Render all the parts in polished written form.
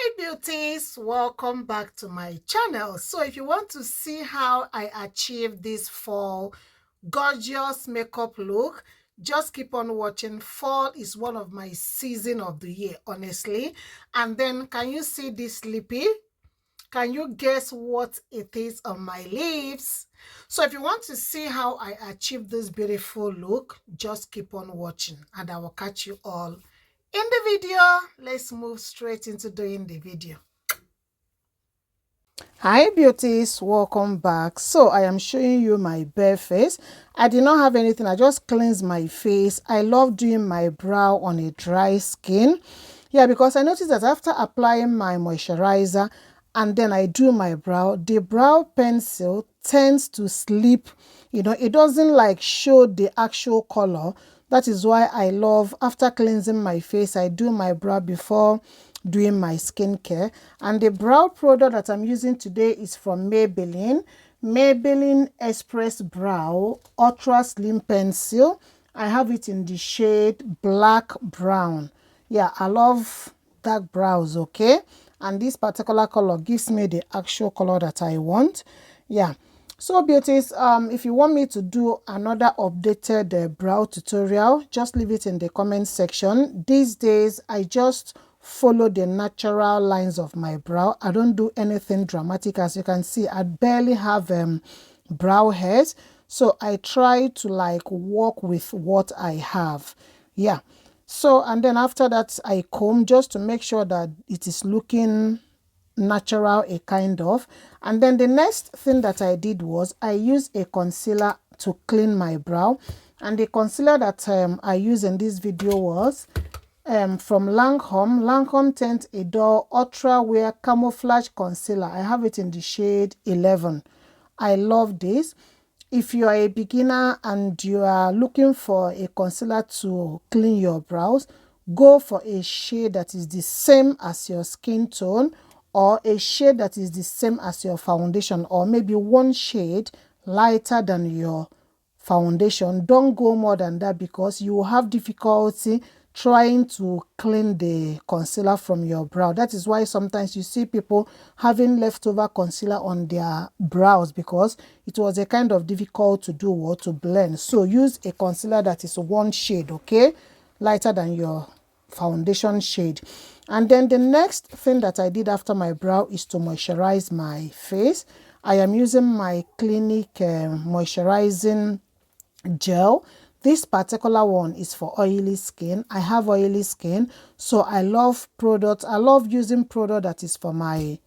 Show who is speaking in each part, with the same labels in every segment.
Speaker 1: Hi beauties, welcome back to my channel. So if you want to see how I achieve this fall gorgeous makeup look, just keep on watching. Fall is one of my season of the year, honestly. And then can you see this lippy? Can you guess what it is on my lips? So if you want to see how I achieve this beautiful look, just keep on watching and I will catch you all in the video. Let's move straight into doing the video. Hi beauties, welcome back. So I am showing you my bare face. I did not have anything, I just cleansed my face. I love doing my brow on a dry skin. Yeah, because I noticed that after applying my moisturizer and then I do my brow, the brow pencil tends to slip. You know, it doesn't like show the actual color. That is why I love, after cleansing my face, I do my brow before doing my skincare. And the brow product that I'm using today is from Maybelline Express Brow Ultra Slim Pencil. I have it in the shade black brown. Yeah, I love dark brows, okay? And this particular color gives me the actual color that I want. Yeah. So beauties, if you want me to do another updated brow tutorial, just leave it in the comment section. These days I just follow the natural lines of my brow. I don't do anything dramatic. As you can see, I barely have brow hairs, so I try to like work with what I have. Yeah. So and then after that I comb just to make sure that it is looking natural, a kind of. And then the next thing that I did was I used a concealer to clean my brow. And the concealer that I used in this video was from Lancome Tint Ardell Ultra Wear Camouflage Concealer. I have it in the shade 11. I love this. If you are a beginner and you are looking for a concealer to clean your brows, go for a shade that is the same as your skin tone, or a shade that is the same as your foundation, or maybe one shade lighter than your foundation. Don't go more than that because you will have difficulty trying to clean the concealer from your brow. That is why sometimes you see people having leftover concealer on their brows, because it was a kind of difficult to do or to blend. So use a concealer that is one shade, okay, lighter than your foundation shade. And then the next thing that I did after my brow is to moisturize my face. I am using my Clinique moisturizing gel. This particular one is for oily skin. I have oily skin, so I love product. I love using product that is for my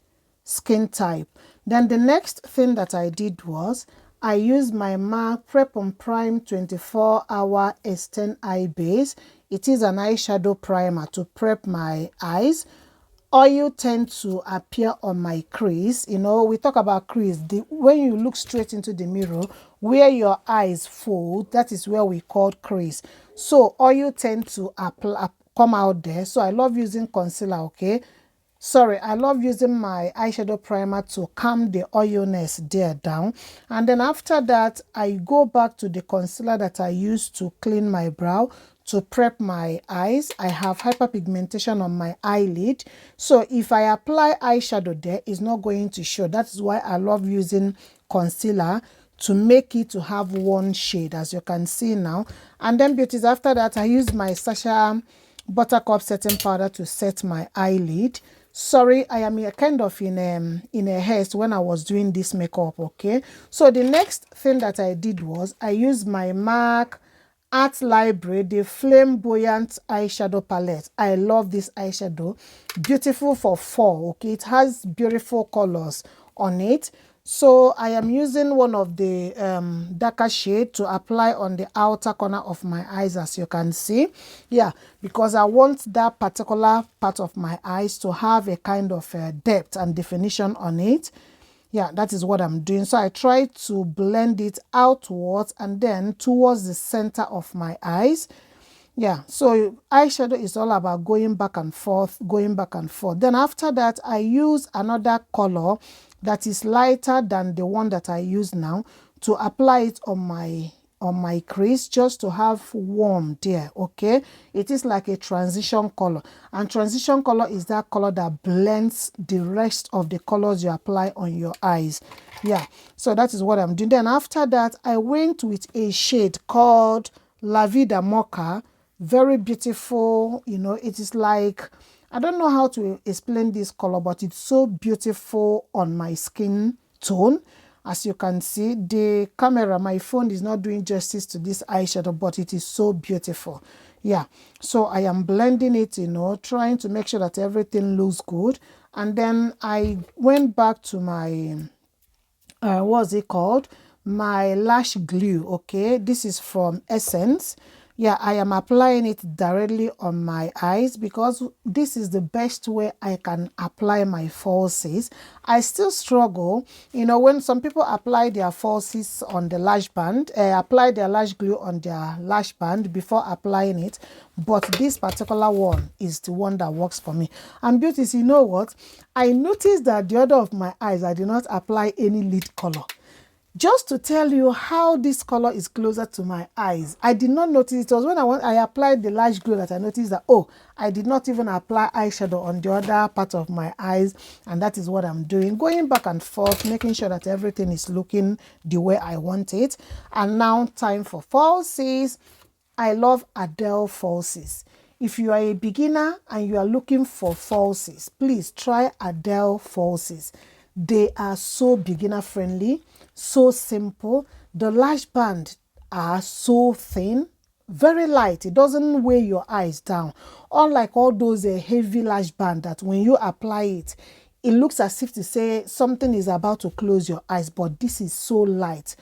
Speaker 1: skin type. Then the next thing that I did was I used my MAC Prep and Prime 24-hour Extend Eye Base. It is an eyeshadow primer to prep my eyes. Oil tend to appear on my crease. You know, we talk about crease. When you look straight into the mirror, where your eyes fold, that is where we call crease. So oil tend to come out there. So I love using concealer, okay? Sorry, I love using my eyeshadow primer to calm the oiliness there down. And then after that, I go back to the concealer that I used to clean my brow to prep my eyes. I have hyperpigmentation on my eyelid. So if I apply eyeshadow there, it's not going to show. That is why I love using concealer to make it to have one shade, as you can see now. And then beauties, after that, I use my Sasha Buttercup setting powder to set my eyelid. Sorry, I am kind of in a haste when I was doing this makeup, okay? So the next thing that I did was I used my MAC Art Library, the Flamboyant eyeshadow palette. I love this eyeshadow. Beautiful for fall, okay? It has beautiful colors on it. So I am using one of the darker shade to apply on the outer corner of my eyes, as you can see. Yeah, because I want that particular part of my eyes to have a kind of depth and definition on it. Yeah, that is what I'm doing. So I try to blend it outwards and then towards the center of my eyes. Yeah, so eyeshadow is all about going back and forth, going back and forth. Then after that, I use another color that is lighter than the one that I use now to apply it on my on my crease just to have warm there. Okay, it is like a transition color, and transition color is that color that blends the rest of the colors you apply on your eyes. Yeah, so that is what I'm doing. Then after that, I went with a shade called La Vida Mocha. Very beautiful. You know, it is like, I don't know how to explain this color, but it's so beautiful on my skin tone. As you can see, the camera, my phone is not doing justice to this eyeshadow, but it is so beautiful. Yeah, so I am blending it, you know, trying to make sure that everything looks good. And then I went back to my what's it called, my lash glue. Okay, this is from Essence. Yeah, I am applying it directly on my eyes because this is the best way I can apply my falsies. I still struggle, you know, when some people apply their falsies on the lash band, apply their lash glue on their lash band before applying it, but this particular one is the one that works for me. And Beauties, you know what, I noticed that the other of my eyes I did not apply any lid color. Just to tell you how this color is closer to my eyes. I did not notice. It was when I applied the lash glue that I noticed that, oh, I did not even apply eyeshadow on the other part of my eyes. And that is what I'm doing. Going back and forth, making sure that everything is looking the way I want it. And now time for falsies. I love Ardell falsies. If you are a beginner and you are looking for falsies, please try Ardell falsies. They are so beginner friendly, so simple. The lash band are so thin, very light. It doesn't weigh your eyes down. Unlike all those heavy lash band that when you apply it, it looks as if to say something is about to close your eyes, but this is so light.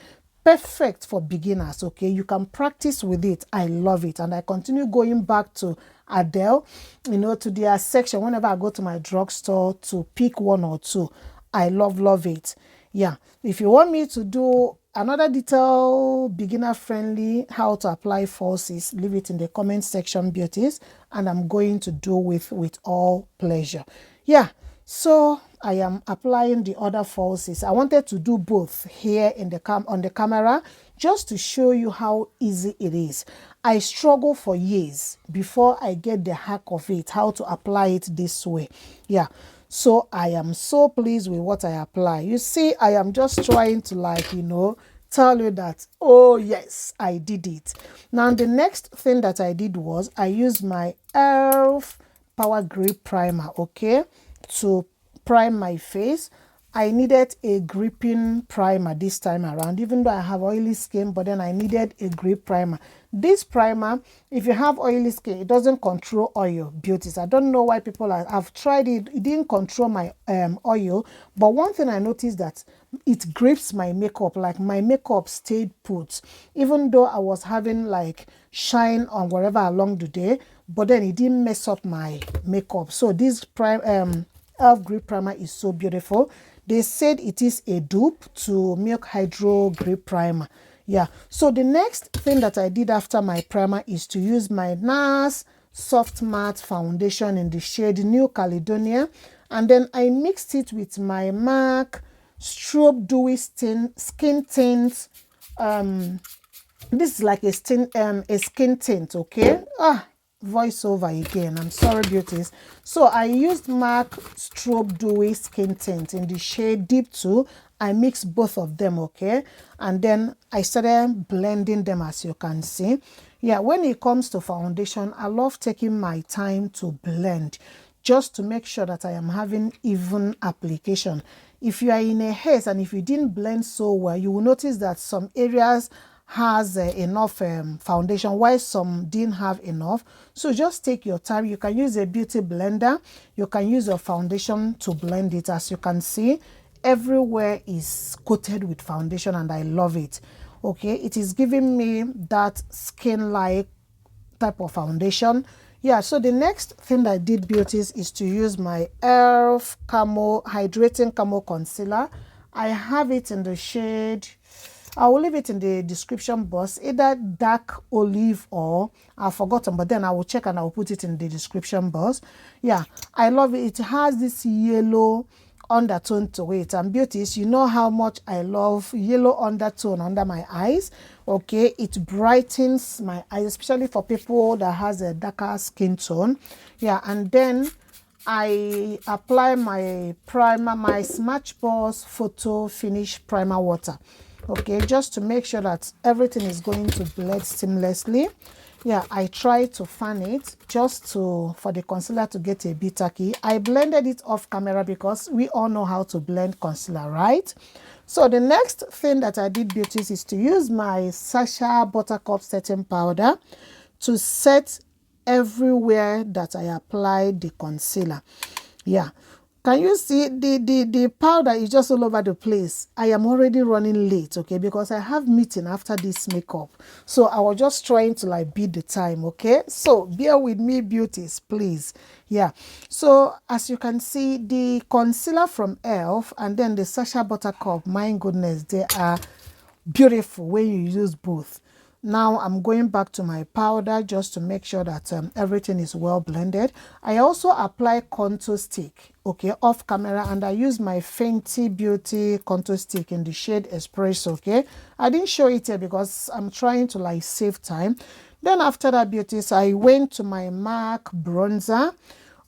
Speaker 1: Perfect for beginners. Okay, you can practice with it. I love it, and I continue going back to Ardell, you know, to their section whenever I go to my drugstore to pick one or two. I love it. Yeah, if you want me to do another detail, beginner friendly, how to apply falsies, leave it in the comment section, Beauties, and I'm going to do with all pleasure. Yeah, so I am applying the other falsies. I wanted to do both here in the on the camera just to show you how easy it is. I struggle for years before I get the hack of it, how to apply it this way. Yeah. So I am so pleased with what I apply. You see, I am just trying to, like, you know, tell you that, oh yes, I did it. Now the next thing that I did was I used my e.l.f. Power Grip Primer, okay, to prime my face. I needed a gripping primer this time around, even though I have oily skin, but then I needed a grip primer. This primer, if you have oily skin, it doesn't control oil, Beauties. I don't know why people I've tried it. It didn't control my oil, but one thing I noticed that it grips my makeup. Like my makeup stayed put, even though I was having like shine on wherever along the day, but then it didn't mess up my makeup. So this e.l.f. Grip Primer is so beautiful. They said it is a dupe to Milk Hydro Grip Primer. Yeah, so the next thing that I did after my primer is to use my Nars Soft Matte Foundation in the shade New Caledonia. And then I mixed it with my MAC Strobe Dewy Skin Tint. This is like a skin tint, okay? Voiceover again, I'm sorry, Beauties. So I used MAC Strobe Dewy Skin Tint in the shade Deep 2. I mixed both of them, okay, and then I started blending them, as you can see. Yeah, when it comes to foundation, I love taking my time to blend just to make sure that I am having even application. If you are in a haze and if you didn't blend so well, you will notice that some areas has enough foundation while some didn't have enough. So just take your time. You can use a beauty blender. You can use your foundation to blend it. As you can see, everywhere is coated with foundation and I love it. Okay, it is giving me that skin-like type of foundation. Yeah, so the next thing I did, Beauties, is to use my e.l.f. Camo Hydrating Camo Concealer. I have it in the shade, I will leave it in the description box, either dark olive or I've forgotten, but then I will check and I will put it in the description box. Yeah, I love it. It has this yellow undertone to it. And Beauties, you know how much I love yellow undertone under my eyes. Okay, it brightens my eyes, especially for people that has a darker skin tone. Yeah, and then I apply my primer, my Smashbox Photo Finish Primer Water. Okay, just to make sure that everything is going to blend seamlessly. Yeah, I try to fan it just for the concealer to get a bit tacky. I blended it off camera because we all know how to blend concealer, right? So the next thing that I did, Beauties, is to use my Sacha Buttercup setting powder to set everywhere that I applied the concealer. Yeah, can you see the powder is just all over the place? I am already running late, okay, because I have meeting after this makeup. So I was just trying to like beat the time, okay? So bear with me, Beauties, please. Yeah, so as you can see, the concealer from ELF and then the Sacha Buttercup, my goodness, they are beautiful when you use both. Now I'm going back to my powder just to make sure that everything is well blended. I also apply contour stick, okay, off camera, and I use my Fenty Beauty contour stick in the shade Espresso, okay. I didn't show it here because I'm trying to like save time. Then after that, Beauties, I went to my MAC bronzer.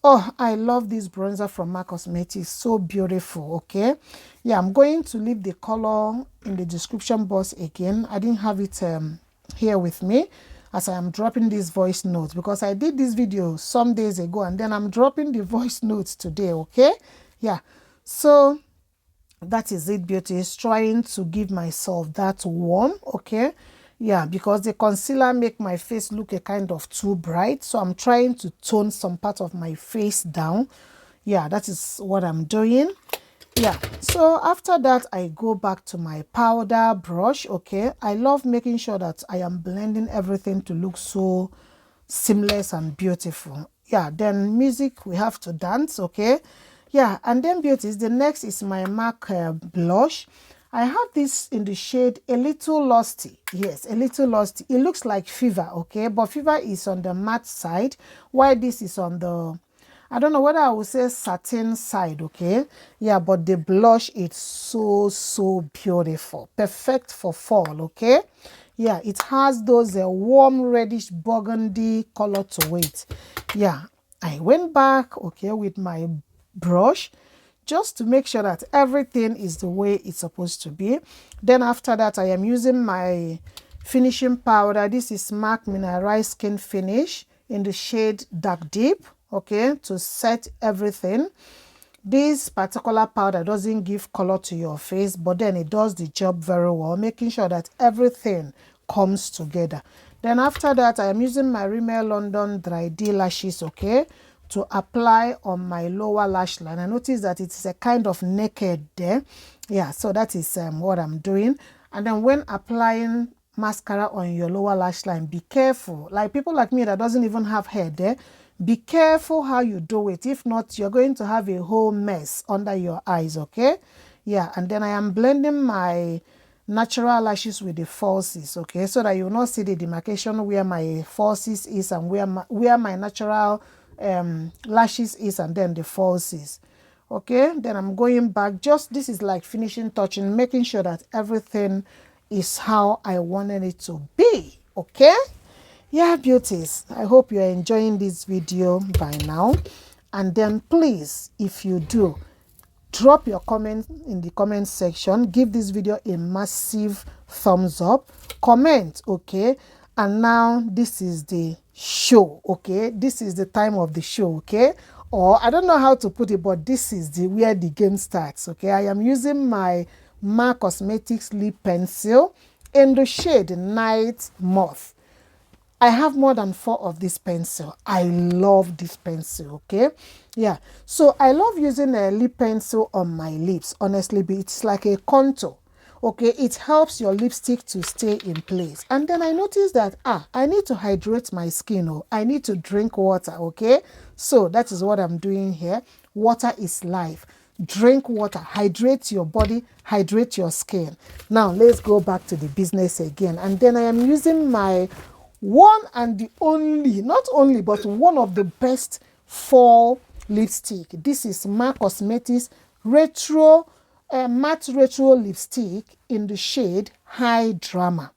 Speaker 1: Oh, I love this bronzer from MAC Cosmetics. So beautiful, okay? Yeah, I'm going to leave the color in the description box again. I didn't have it here with me as I am dropping this voice note because I did this video some days ago and then I'm dropping the voice notes today, okay? Yeah, so that is it, Beauties. Trying to give myself that warm, okay? Yeah, because the concealer make my face look a kind of too bright. So I'm trying to tone some part of my face down. Yeah, that is what I'm doing. Yeah, so after that, I go back to my powder brush, okay? I love making sure that I am blending everything to look so seamless and beautiful. Yeah, then music, we have to dance, okay? Yeah, and then Beauties, the next is my MAC blush. I have this in the shade A Little Lusty. Yes, A Little Lusty. It looks like Fever, okay? But Fever is on the matte side, while this is on the, I don't know whether I would say satin side, okay? Yeah, but the blush is so beautiful. Perfect for fall, okay? Yeah, it has those warm reddish burgundy color to it. Yeah, I went back, okay, with my brush just to make sure that everything is the way it's supposed to be. Then after that, I am using my finishing powder. This is MAC Mineralized Skin Finish in the shade Dark Deep, okay, to set everything. This particular powder doesn't give color to your face, but then it does the job very well, making sure that everything comes together. Then after that, I am using my Rimmel London Dry D lashes, okay, to apply on my lower lash line. I notice that it's a kind of naked there. Yeah, so that is what I'm doing. And then when applying mascara on your lower lash line, be careful. Like people like me that doesn't even have hair there, be careful how you do it. If not, you're going to have a whole mess under your eyes, okay? Yeah, and then I am blending my natural lashes with the falsies, okay, so that you will not see the demarcation where my falsies is and where my natural lashes is, and then the falsies. Okay, then I'm going back, just this is like finishing touching, making sure that everything is how I wanted it to be. Okay, yeah, Beauties, I hope you're enjoying this video by now. And then please, if you do, drop your comment in the comment section. Give this video a massive thumbs up. Comment, okay? And now this is the show, okay? This is the time of the show, okay? Or I don't know how to put it, but this is the where the game starts, okay? I am using my MAC Cosmetics lip pencil in the shade Night Moth. I have more than 4 of this pencil. I love this pencil, okay? Yeah, so I love using a lip pencil on my lips, honestly, but it's like a contour, okay? It helps your lipstick to stay in place. And then I noticed that, I need to hydrate my skin, or I need to drink water, okay? So that is what I'm doing here. Water is life. Drink water, hydrate your body, hydrate your skin. Now, let's go back to the business again. And then I am using my one and the only, not only, but one of the best fall lipstick. This is MAC Cosmetics retro matte retro lipstick in the shade High Drama.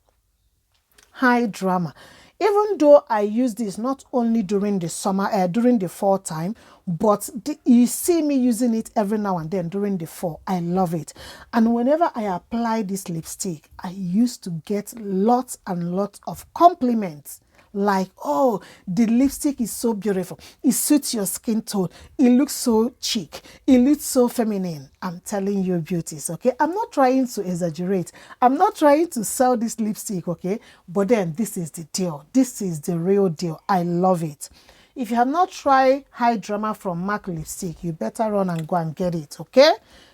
Speaker 1: High Drama. Even though I use this not only during the summer, during the fall time, but you see me using it every now and then during the fall. I love it. And whenever I apply this lipstick, I used to get lots and lots of compliments. Like, oh, the lipstick is so beautiful. It suits your skin tone. It looks so chic. It looks so feminine. I'm telling you, beauties, okay? I'm not trying to exaggerate. I'm not trying to sell this lipstick, okay? But then this is the deal. This is the real deal. I love it. If you have not tried High Drama from MAC lipstick, you better run and go and get it, okay?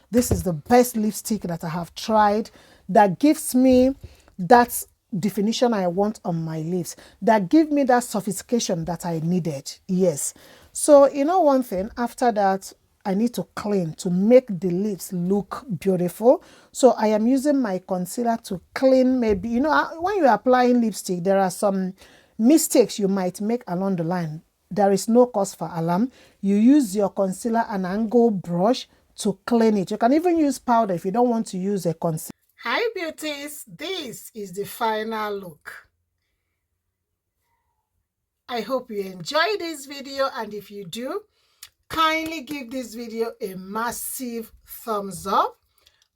Speaker 1: This is the best lipstick that I have tried that gives me that definition I want on my lips, that give me that sophistication that I needed. Yes. So, you know one thing, after that, I need to clean to make the lips look beautiful. So I am using my concealer to clean. Maybe, you know, when you're applying lipstick, there are some mistakes you might make along the line. There is no cause for alarm. You use your concealer and angle brush to clean it. You can even use powder if you don't want to use a concealer. Hi beauties, this is the final look. I hope you enjoy this video, and if you do, kindly give this video a massive thumbs up.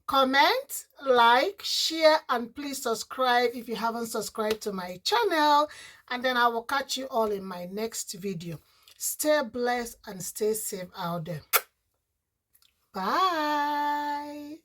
Speaker 1: Comment, like, share, and please subscribe if you haven't subscribed to my channel. And then I will catch you all in my next video. Stay blessed and stay safe out there. Bye.